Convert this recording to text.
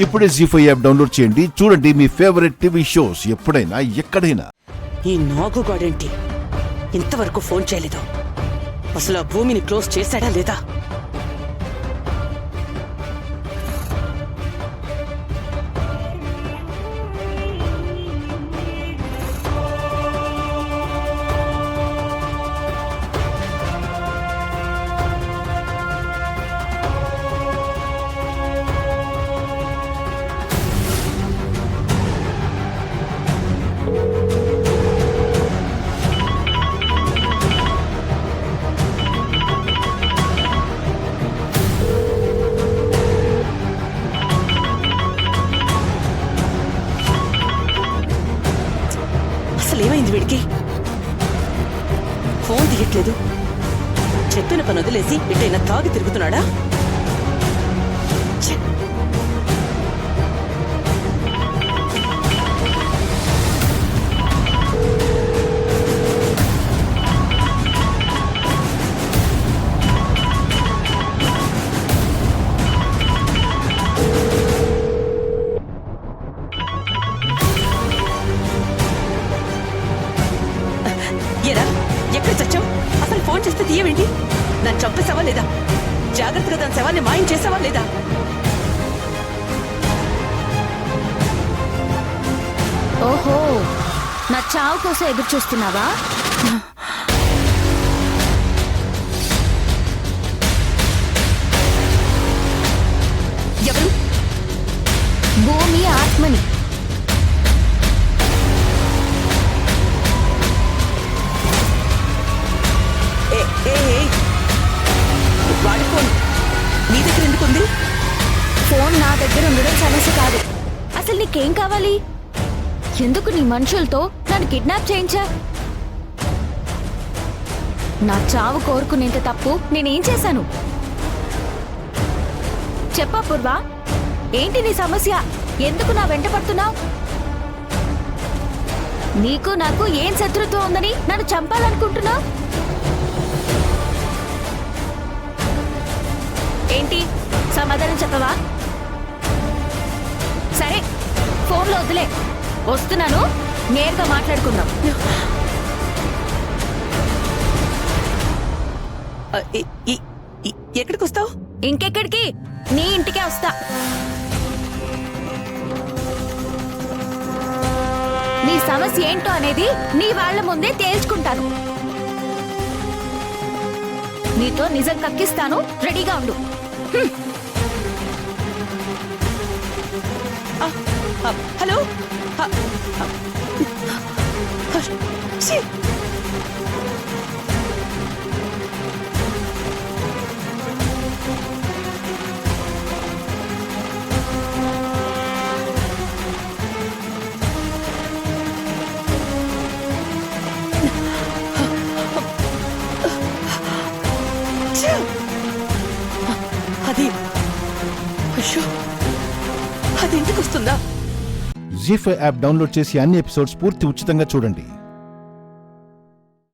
ఇప్పుడే జీ5 app download చేయండి. చూడండి మీ ఫేవరెట్ టీవీ షోస్ ఎప్పుడైనా ఎక్కడైనా. ఈ నాగుగాడేంటి ఇంతవరకు ఫోన్ చేయలేదు? అసలు ఆ భూమిని క్లోజ్ చేశాడా లేదా? ఏమైంది వీడికి? ఫోన్ తీయట్లేదు. చెప్పిన పని వదిలేసి ఎటైనా తాగి తిరుగుతున్నాడా? ఎక్కడ చచ్చావు? అసలు ఫోన్ చేస్తే తీయవేంటి? నన్ను చంపేసావా లేదా? జాగ్రత్తగా దాని శవాన్ని మాయం చేసావా లేదా? ఓహో, నా చావు కోసం ఎదురు చూస్తున్నావా? ఎవరు? భూమి ఆత్మని. వాడి ఫోన్ నీ దగ్గర ఎందుకుంది? ఫోన్ నా దగ్గర ఉండడం సమస్య కాదు. అసలు నీకేం కావాలి? ఎందుకు నీ మనుషులతో నన్ను కిడ్నాప్ చేయించా? నా చావు కోరుకునేంత తప్పు నేనేం చేశాను? చెప్పా పూర్వా, ఏంటి నీ సమస్య? ఎందుకు నా వెంట పడుతున్నావు? నీకు నాకు ఏం శత్రుత్వం ఉందని నన్ను చంపాలనుకుంటున్నావు? ఏంటి సమాధానం చెప్పవా? సరే, ఫోన్లో వద్దులే, వస్తున్నాను, నేరుగా మాట్లాడుకుందాం. ఎక్కడికి వస్తావు? ఇంకెక్కడికి? నీ ఇంటికే వస్తా. నీ సమస్య ఏంటో అనేది నీ వాళ్ళ ముందే తేల్చుకుంటాను. నీతో నిజం కక్కిస్తాను, రెడీగా ఉండు. హలో, అది అయ్యో, అది ఇంటికి వస్తుందా? జీ5 యాప్ డౌన్లోడ్ చేసి అన్ని ఎపిసోడ్స్ పూర్తి ఉచితంగా చూడండి.